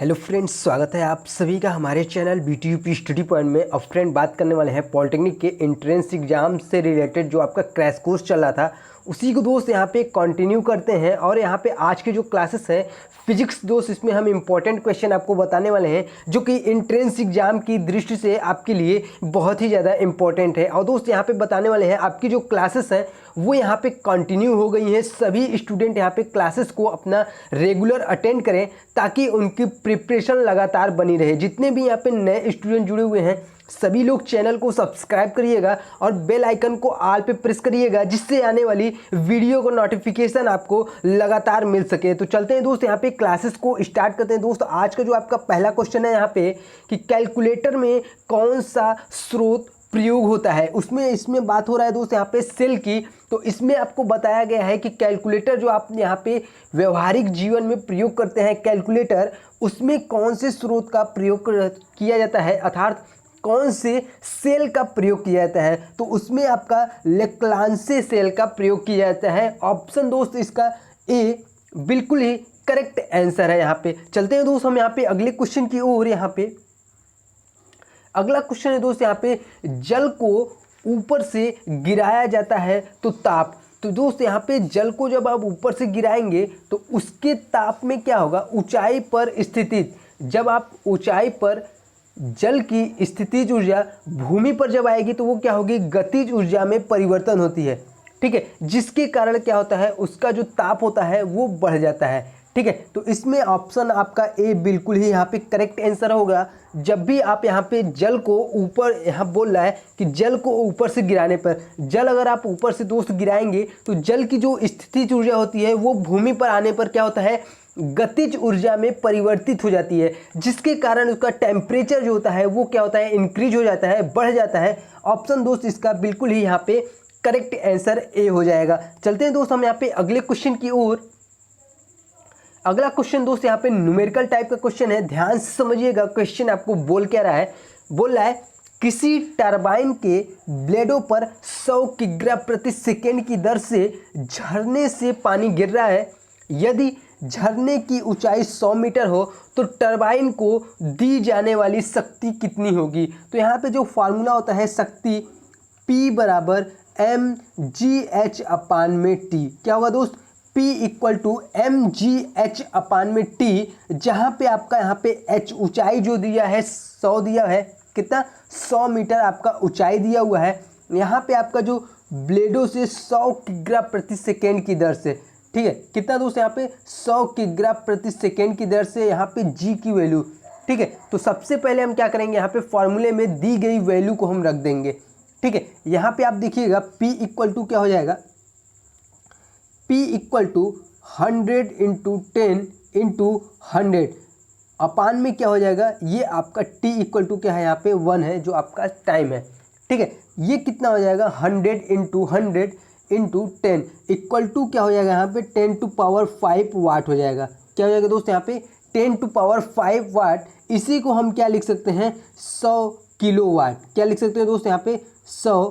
Hello friends, स्वागत है आप सभी का हमारे चैनल BTUP स्टडी पॉइंट में। अब फ्रेंड बात करने वाले हैं पॉलिटेक्निक के एंट्रेंस एग्जाम से रिलेटेड जो आपका क्रैश कोर्स चल रहा था उसी को दोस्त यहाँ पे कंटिन्यू करते हैं। और यहाँ पे आज के जो क्लासेस है फिजिक्स दोस्त, इसमें हम इंपॉर्टेंट क्वेश्चन आपको बताने वाले हैं जो कि एंट्रेंस एग्जाम की दृष्टि से आपके लिए बहुत ही ज़्यादा इंपॉर्टेंट है। और दोस्त यहाँ पे बताने वाले हैं आपकी जो क्लासेस हैं वो यहाँ पे कंटिन्यू हो गई हैं। सभी स्टूडेंट यहाँ पे क्लासेस को अपना रेगुलर अटेंड करें ताकि उनकी प्रिपरेशन लगातार बनी रहे। जितने भी यहाँ पे नए स्टूडेंट जुड़े हुए हैं सभी लोग चैनल को सब्सक्राइब करिएगा और बेल आइकन को ऑल पे प्रेस करिएगा, जिससे आने वाली वीडियो का नोटिफिकेशन आपको लगातार मिल सके। तो चलते हैं दोस्त यहाँ पे क्लासेस को स्टार्ट करते हैं। दोस्त आज का जो आपका पहला क्वेश्चन है यहाँ पे कि कैलकुलेटर में कौन सा स्रोत प्रयोग होता है, इसमें बात हो रहा है दोस्त यहाँ पे सेल की। तो इसमें आपको बताया गया है कि कैलकुलेटर जो आप यहाँ पे व्यवहारिक जीवन में प्रयोग करते हैं कैलकुलेटर, उसमें कौन से स्रोत का प्रयोग किया जाता है, अर्थात कौन से सेल का प्रयोग किया जाता है। तो उसमें आपका लेक्लांसे सेल का प्रयोग किया जाता है। ऑप्शन दोस्त इसका ए बिल्कुल ही करेक्ट आंसर है। यहाँ पे चलते हैं दोस्त हम यहाँ पे अगले क्वेश्चन की ओर। यहाँ पे अगला क्वेश्चन है दोस्त यहाँ पे जल को ऊपर से गिराया जाता है तो ताप। तो दोस्त यहाँ पे जल को जब आप ऊपर से गिराएंगे तो उसके ताप में क्या होगा, ऊंचाई पर स्थिति, जब आप ऊंचाई पर जल की स्थितिज ऊर्जा भूमि पर जब आएगी तो वो क्या होगी, गतिज ऊर्जा में परिवर्तन होती है। ठीक है, जिसके कारण क्या होता है, उसका जो ताप होता है वो बढ़ जाता है। ठीक है, तो इसमें ऑप्शन आपका ए बिल्कुल ही यहाँ पे करेक्ट आंसर होगा। जब भी आप यहाँ पे जल को ऊपर, यहाँ बोल रहा है कि जल को ऊपर से गिराने पर, जल अगर आप ऊपर से दोस्त गिराएंगे तो जल की जो स्थितिज ऊर्जा होती है वो भूमि पर आने पर क्या होता है, गतिज ऊर्जा में परिवर्तित हो जाती है, जिसके कारण उसका टेम्परेचर जो होता है वो क्या होता है, इंक्रीज हो जाता है, बढ़ जाता है। ऑप्शन दोस्त इसका बिल्कुल ही यहाँ पे करेक्ट आंसर ए हो जाएगा। चलते हैं दोस्त हम यहाँ पे अगले क्वेश्चन की ओर। अगला क्वेश्चन दोस्त यहाँ पे न्यूमेरिकल टाइप का क्वेश्चन है, ध्यान से समझिएगा। क्वेश्चन आपको बोल क्या रहा है, बोल रहा है किसी टरबाइन के ब्लेडों पर 100 किग्रा प्रति सेकेंड की दर से झरने से पानी गिर रहा है। यदि झरने की ऊंचाई 100 मीटर हो तो टरबाइन को दी जाने वाली शक्ति कितनी होगी। तो यहाँ पे जो फार्मूला होता है शक्ति P बराबर mgh अपान में T, क्या होगा दोस्त, P इक्वल टू mgh अपान में T, जहाँ पे आपका यहाँ पे h ऊंचाई जो दिया है 100 दिया है, कितना 100 मीटर आपका ऊंचाई दिया हुआ है। यहाँ पे आपका जो ब्लेडों से 100 किग्रा प्रति सेकेंड की दर से, ठीक है, कितना दोस्त यहाँ पे 100 किग्रा प्रति सेकेंड की दर से यहाँ पे g की वैल्यू। ठीक है, तो सबसे पहले हम क्या करेंगे, यहाँ पे फॉर्मूले में दी गई वैल्यू को हम रख देंगे। ठीक है, यहाँ पे आप देखिएगा P इक्वल टू क्या हो जाएगा, P equal to 100 into 10 into 100 upon में क्या हो जाएगा, ये आपका T इक्वल टू क्या है, यहाँ पे 1 है जो आपका टाइम है। ठीक है, ये कितना हो जाएगा 100 इंटू 100 इंटू 10 इक्वल टू क्या हो जाएगा, यहाँ पे 10 टू पावर 5 वाट हो जाएगा। क्या हो जाएगा दोस्त, यहाँ पे 10 टू पावर 5 वाट। इसी को हम क्या लिख सकते हैं, 100 किलो वाट। क्या लिख सकते हैं दोस्त, यहाँ पे 100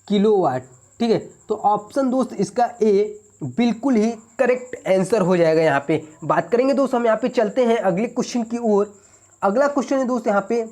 किलो वाट। ठीक है, तो ऑप्शन दोस्त इसका ए बिल्कुल ही करेक्ट आंसर हो जाएगा। यहाँ पे बात करेंगे दोस्त हम यहाँ पे चलते हैं अगले क्वेश्चन की ओर। अगला क्वेश्चन है दोस्त यहाँ पे,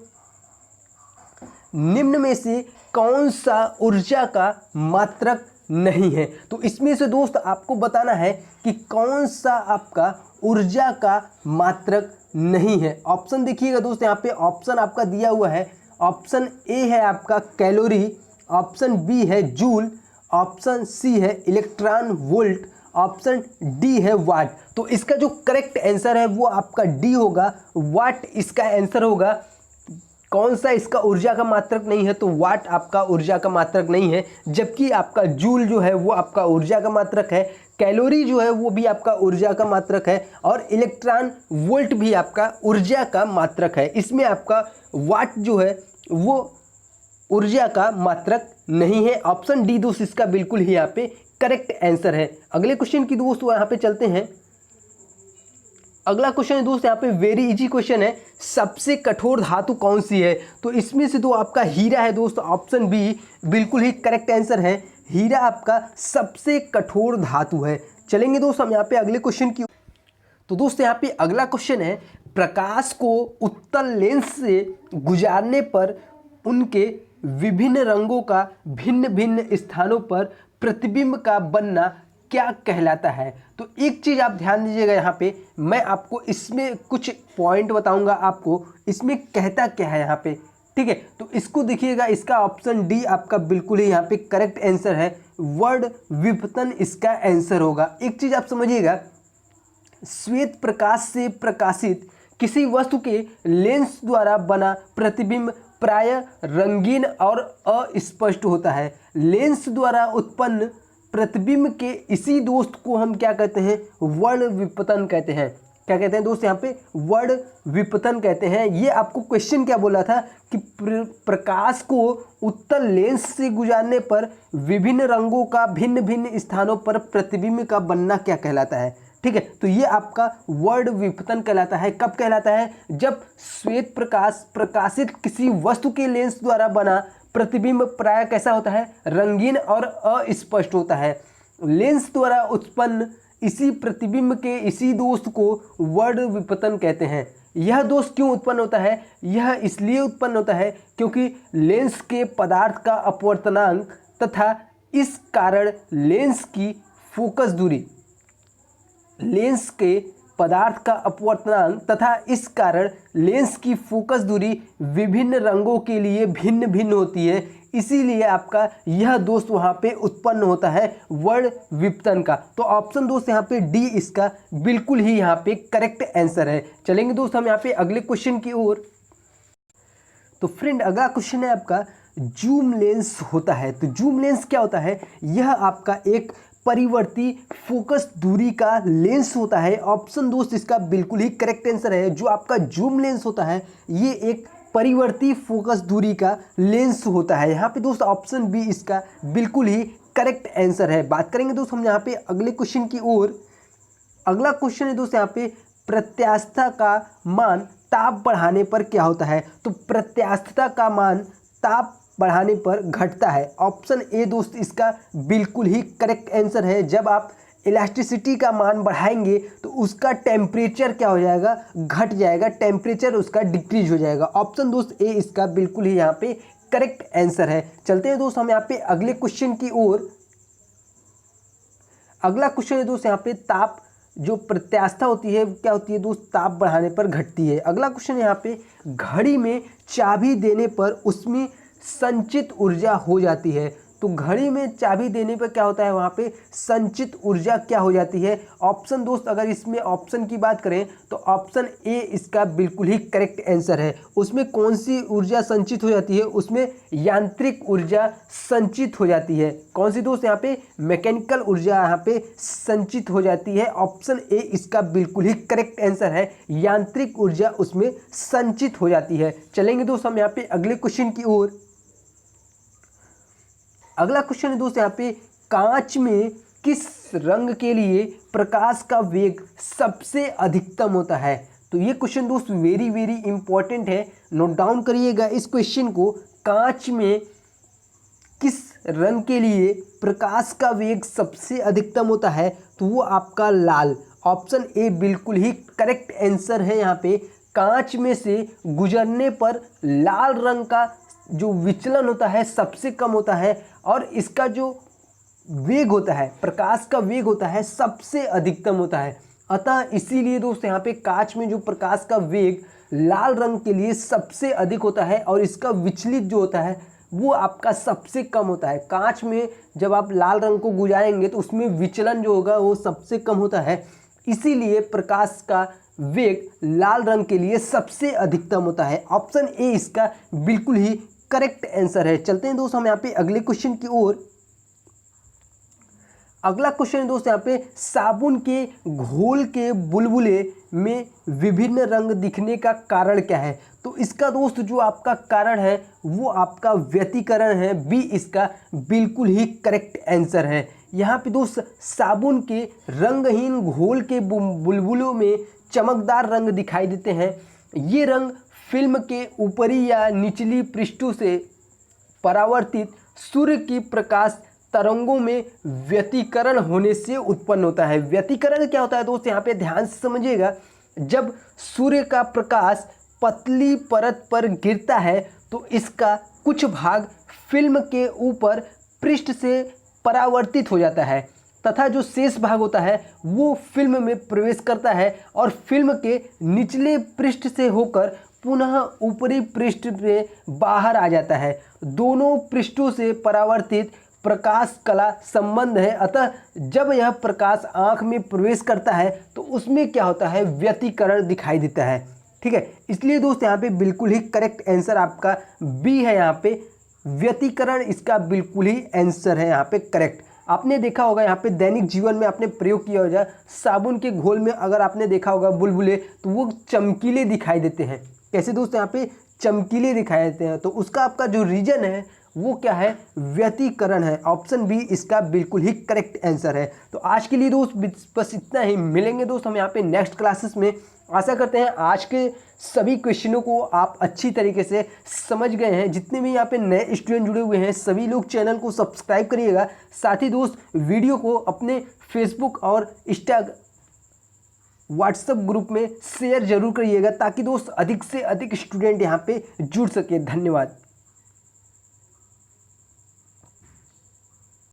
निम्न में से कौन सा ऊर्जा का मात्रक नहीं है। तो इसमें से दोस्त आपको बताना है कि कौन सा आपका ऊर्जा का मात्रक नहीं है। ऑप्शन देखिएगा दोस्त, यहाँ पे ऑप्शन आपका दिया हुआ है। ऑप्शन ए है आपका कैलोरी, ऑप्शन बी है जूल, ऑप्शन सी है इलेक्ट्रॉन वोल्ट, ऑप्शन डी है वाट। तो इसका जो करेक्ट आंसर है वो आपका डी होगा, वाट इसका आंसर होगा। कौन सा इसका ऊर्जा का मात्रक नहीं है, तो वाट आपका ऊर्जा का मात्रक नहीं है, जबकि आपका जूल जो है वो आपका ऊर्जा का मात्रक है, कैलोरी जो है वो भी आपका ऊर्जा का मात्रक है, और इलेक्ट्रॉन वोल्ट भी आपका ऊर्जा का मात्रक है। इसमें आपका वाट जो है वो ऊर्जा का मात्रक नहीं है। ऑप्शन डी दोस्त इसका बिल्कुल ही यहाँ पे करेक्ट आंसर है। अगले क्वेश्चन की दोस्त यहाँ पे चलते हैं। अगला क्वेश्चन है दोस्त यहाँ पे वेरी इजी क्वेश्चन है, सबसे कठोर धातु कौन सी है। तो इसमें से तो आपका हीरा है दोस्त, ऑप्शन बी बिल्कुल ही करेक्ट आंसर है। हीरा आपका सबसे कठोर धातु है। चलेंगे दोस्त हम यहाँ पे अगले क्वेश्चन की। तो दोस्त यहाँ पे अगला क्वेश्चन है, प्रकाश को उत्तल लेंस से गुजारने पर उनके विभिन्न रंगों का भिन्न भिन्न स्थानों पर प्रतिबिंब का बनना क्या कहलाता है। तो एक चीज़ आप ध्यान दीजिएगा, यहाँ पे मैं आपको इसमें कुछ पॉइंट बताऊंगा आपको इसमें कहता क्या है यहाँ पे, ठीक है। तो इसको देखिएगा, इसका ऑप्शन डी आपका बिल्कुल ही यहाँ पे करेक्ट आंसर है, वर्ड विपतन इसका आंसर होगा। एक चीज़ आप समझिएगा, श्वेत प्रकाश से प्रकाशित किसी वस्तु के लेंस द्वारा बना प्रतिबिंब प्रायः रंगीन और अस्पष्ट होता है। लेंस द्वारा उत्पन्न प्रतिबिंब के इसी दोष को हम क्या कहते हैं, वर्ण विपतन कहते हैं। क्या कहते हैं दोस्त, यहाँ पे वर्ण विपतन कहते हैं। ये आपको क्वेश्चन क्या बोला था कि प्रकाश को उत्तल लेंस से गुजारने पर विभिन्न रंगों का भिन्न भिन्न स्थानों पर प्रतिबिंब का बनना क्या कहलाता है, ठीक है। तो ये आपका वर्ण विपतन कहलाता है। कब कहलाता है, जब श्वेत प्रकाश प्रकाशित किसी वस्तु के लेंस द्वारा बना प्रतिबिंब प्राय कैसा होता है, रंगीन और अस्पष्ट होता है। लेंस द्वारा उत्पन्न इसी प्रतिबिंब के इसी दोष को वर्ण विपतन कहते हैं। यह दोष क्यों उत्पन्न होता है, यह इसलिए उत्पन्न होता है क्योंकि लेंस के पदार्थ का अपवर्तनांक तथा इस कारण लेंस की फोकस दूरी, लेंस के पदार्थ का अपवर्तनांक तथा इस कारण लेंस की फोकस दूरी विभिन्न रंगों के लिए भिन्न भिन्न होती है। इसीलिए आपका यह दोष वहाँ पे उत्पन्न होता है वर्ण विपतन का। तो ऑप्शन दोस्त यहाँ पे डी इसका बिल्कुल ही यहाँ पे करेक्ट आंसर है। चलेंगे दोस्त हम यहाँ पे अगले क्वेश्चन की ओर। तो फ्रेंड अगला क्वेश्चन है आपका, जूम लेंस होता है। तो जूम लेंस क्या होता है, यह आपका एक परिवर्ती फोकस दूरी का लेंस होता है। ऑप्शन दोस्त इसका बिल्कुल ही करेक्ट आंसर है। जो आपका जूम लेंस होता है ये एक परिवर्ती फोकस दूरी का लेंस होता है। यहाँ पे दोस्त ऑप्शन बी इसका बिल्कुल ही करेक्ट आंसर है। बात करेंगे दोस्त हम यहाँ पे अगले क्वेश्चन की ओर। अगला क्वेश्चन है दोस्त यहाँ पे, प्रत्यास्थता का मान ताप बढ़ाने पर क्या होता है। तो प्रत्यास्थता का मान ताप बढ़ाने पर घटता है। ऑप्शन ए दोस्त इसका बिल्कुल ही करेक्ट आंसर है। जब आप इलास्टिसिटी का मान बढ़ाएंगे तो उसका टेम्परेचर क्या हो जाएगा, घट जाएगा, टेम्परेचर उसका डिक्रीज हो जाएगा। ऑप्शन दोस्त ए इसका बिल्कुल ही यहाँ पे करेक्ट आंसर है। चलते हैं दोस्त हम यहाँ पे अगले क्वेश्चन की ओर। अगला क्वेश्चन है दोस्त यहाँ पे, ताप जो प्रत्यास्थता होती है क्या होती है दोस्त, ताप बढ़ाने पर घटती है। अगला क्वेश्चन यहाँ पे, घड़ी में चाबी देने पर उसमें संचित ऊर्जा हो जाती है। तो घड़ी में चाबी देने पर क्या होता है, वहाँ पे संचित ऊर्जा क्या हो जाती है। ऑप्शन दोस्त अगर इसमें ऑप्शन की बात करें तो ऑप्शन ए इसका बिल्कुल ही करेक्ट आंसर है। उसमें कौन सी ऊर्जा संचित हो जाती है, उसमें यांत्रिक ऊर्जा संचित हो जाती है। कौन सी दोस्त, यहाँ पे मैकेनिकल ऊर्जा यहाँ पे संचित हो जाती है। ऑप्शन ए इसका बिल्कुल ही करेक्ट आंसर है, यांत्रिक ऊर्जा उसमें संचित हो जाती है। चलेंगे दोस्त हम यहाँ पे अगले क्वेश्चन की ओर। अगला क्वेश्चन है दोस्त यहाँ पे, कांच में किस रंग के लिए प्रकाश का वेग सबसे अधिकतम होता है। तो ये क्वेश्चन दोस्त वेरी वेरी इंपॉर्टेंट है, नोट डाउन करिएगा इस क्वेश्चन को। कांच में किस रंग के लिए प्रकाश का वेग सबसे अधिकतम होता है, तो वो आपका लाल। ऑप्शन ए बिल्कुल ही करेक्ट आंसर है। यहाँ पे कांच में से गुजरने पर लाल रंग का जो विचलन होता है सबसे कम होता है और इसका जो वेग होता है, प्रकाश का वेग होता है, सबसे अधिकतम होता है। अतः इसीलिए दोस्त यहाँ पे कांच में जो प्रकाश का वेग लाल रंग के लिए सबसे अधिक होता है और इसका विचलित जो होता है वो आपका सबसे कम होता है। कांच में जब आप लाल रंग को गुजारेंगे तो उसमें विचलन जो होगा वो सबसे कम होता है, इसीलिए प्रकाश का वेग लाल रंग के लिए सबसे अधिकतम होता है। ऑप्शन ए इसका बिल्कुल ही करेक्ट आंसर है। चलते हैं दोस्त हम यहाँ पे अगले क्वेश्चन की ओर। अगला क्वेश्चन है दोस्त यहाँ पे, साबुन के घोल के बुलबुले में विभिन्न रंग दिखने का कारण क्या है। तो इसका दोस्त जो आपका कारण है वो आपका व्यतिकरण है। बी इसका बिल्कुल ही करेक्ट आंसर है। यहाँ पे दोस्त साबुन के रंगहीन घोल के बुलबुलों में चमकदार रंग दिखाई देते हैं। ये रंग फिल्म के ऊपरी या निचली पृष्ठों से परावर्तित सूर्य की प्रकाश तरंगों में व्यतिकरण होने से उत्पन्न होता है। व्यतिकरण क्या होता है दोस्त, यहाँ पे ध्यान से समझिएगा। जब सूर्य का प्रकाश पतली परत पर गिरता है तो इसका कुछ भाग फिल्म के ऊपर पृष्ठ से परावर्तित हो जाता है तथा जो शेष भाग होता है वो फिल्म में प्रवेश करता है और फिल्म के निचले पृष्ठ से होकर पुनः ऊपरी पृष्ठ पे बाहर आ जाता है। दोनों पृष्ठों से परावर्तित प्रकाश कला संबंध है। अतः जब यह प्रकाश आँख में प्रवेश करता है तो उसमें क्या होता है, व्यतिकरण दिखाई देता है। ठीक है, इसलिए दोस्त यहाँ पे बिल्कुल ही करेक्ट आंसर आपका बी है। यहाँ पे व्यतिकरण इसका बिल्कुल ही आंसर है यहाँ पे करेक्ट। आपने देखा होगा यहाँ पे दैनिक जीवन में आपने प्रयोग किया होगा, साबुन के घोल में अगर आपने देखा होगा बुलबुले तो वो चमकीले दिखाई देते हैं। कैसे दोस्त, यहाँ पे चमकीले दिखाई देते हैं। तो उसका आपका जो रीजन है वो क्या है, व्यतिकरण है। ऑप्शन बी इसका बिल्कुल ही करेक्ट आंसर है। तो आज के लिए दोस्त बस इतना ही। मिलेंगे दोस्त हम यहाँ पे नेक्स्ट क्लासेस में। आशा करते हैं आज के सभी क्वेश्चनों को आप अच्छी तरीके से समझ गए हैं। जितने भी यहाँ पे नए स्टूडेंट जुड़े हुए हैं सभी लोग चैनल को सब्सक्राइब करिएगा। साथ ही दोस्त वीडियो को अपने फेसबुक और व्हाट्सएप ग्रुप में शेयर जरूर करिएगा ताकि दोस्त अधिक से अधिक स्टूडेंट यहाँ पे जुड़ सके। धन्यवाद।